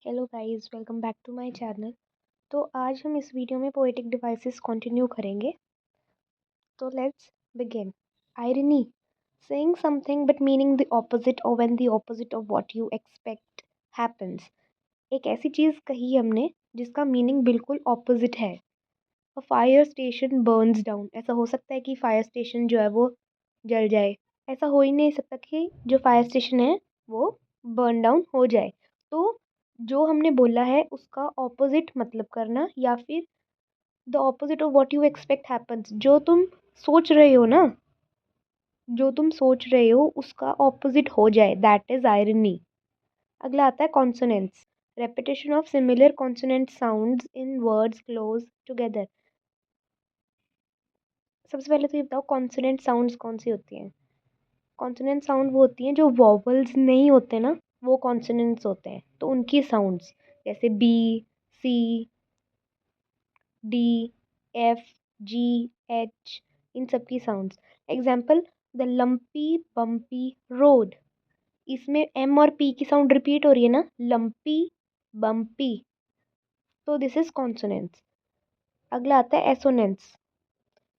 Hello guys, welcome back to my channel. तो आज हम इस वीडियो में पोएटिक डिवाइसेस कंटिन्यू करेंगे। तो let's begin. Irony, saying something but meaning the opposite or when the opposite of what you expect happens। एक ऐसी चीज़ कही हमने जिसका मीनिंग बिल्कुल ऑपोजिट है। A fire station Burns down, ऐसा हो सकता है कि फायर स्टेशन जो है वो जल जाए। ऐसा हो ही नहीं सकता कि जो फायर स्टेशन है वो बर्न डाउन हो जाए। तो जो हमने बोला है उसका ऑपोजिट मतलब करना, या फिर the opposite of what you expect happens. जो तुम सोच रहे हो उसका ऑपोजिट हो जाए, दैट इज आयरनी। अगला आता है consonants. Repetition of similar consonant sounds in words close together. सबसे पहले तो ये बताओ कॉन्सोनेंट साउंड्स कौन सी होती हैं। कॉन्सोनेंट साउंड वो होती हैं जो वॉवल्स नहीं होते ना, वो कॉन्सोनेंट्स होते हैं। तो उनकी साउंड्स जैसे B, C, D, F, G, H, इन सब की sounds. Example, the lumpy bumpy road. इसमें एम और पी की साउंड रिपीट हो रही है ना, लंपी बम्पी। तो दिस इज कॉन्सोनेंट्स। अगला आता है assonance.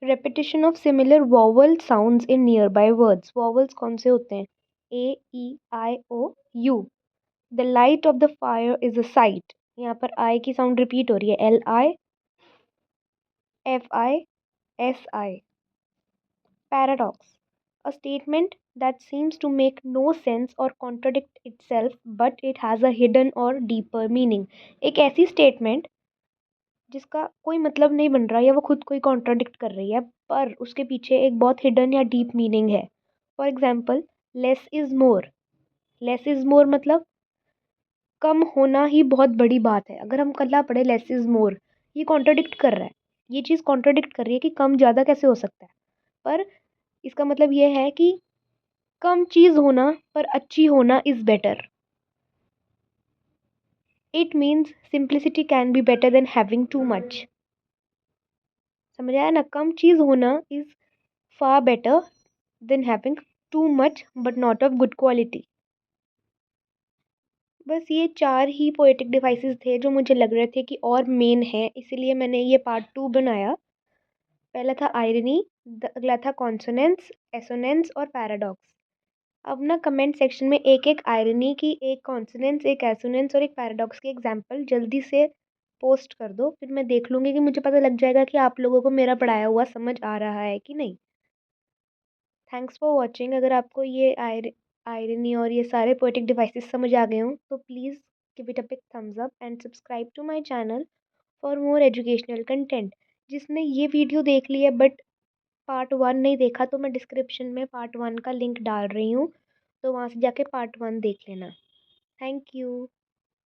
Repetition of similar vowel sounds in nearby words. Vowels कौन से होते हैं? A, E, I, O, U. The light of the fire is a sight. यहाँ पर आई की साउंड रिपीट हो रही है, L I, F I, S I. Paradox, a statement that seems to make no sense or contradict itself but it has a hidden or deeper meaning। एक ऐसी statement जिसका कोई मतलब नहीं बन रहा या वो खुद को ही कॉन्ट्राडिक्ट कर रही है, पर उसके पीछे एक बहुत हिडन या डीप मीनिंग है। For example, less is more. Less is more मतलब कम होना ही बहुत बड़ी बात है। अगर हम कल्ला पढ़े लेस इज मोर, ये कॉन्ट्राडिक्ट कर रहा है। ये चीज़ कॉन्ट्राडिक्ट कर रही है कि कम ज़्यादा कैसे हो सकता है। पर इसका मतलब ये है कि कम चीज़ होना पर अच्छी होना is better. It means simplicity can be better than having too much. समझ आया ना? कम चीज़ होना is far better than having too much but not of good quality. बस ये 4 ही पोएटिक डिवाइसेस थे जो मुझे लग रहे थे कि और मेन हैं, इसीलिए मैंने ये पार्ट 2 बनाया। पहला था आयरनी, अगला था कॉन्सोनेंट्स, एसोनेंट्स और पैराडॉक्स। अब ना कमेंट सेक्शन में एक एक आयरनी की, एक कॉन्सोनेंट्स, एक एसोनेंट्स और एक पैराडॉक्स की एग्जांपल जल्दी से पोस्ट कर दो। फिर मैं देख लूँगी कि मुझे पता लग जाएगा कि आप लोगों को मेरा पढ़ाया हुआ समझ आ रहा है कि नहीं। Thanks for watching. अगर आपको ये आयरनी और ये सारे पोएटिक डिवाइसेस समझ आ गए हों तो please give it a big thumbs up and subscribe to my channel for more educational content. जिसने ये वीडियो देख ली है बट पार्ट 1 नहीं देखा, तो मैं डिस्क्रिप्शन में पार्ट 1 का लिंक डाल रही हूँ, तो वहाँ से जाके पार्ट 1 देख लेना। Thank you.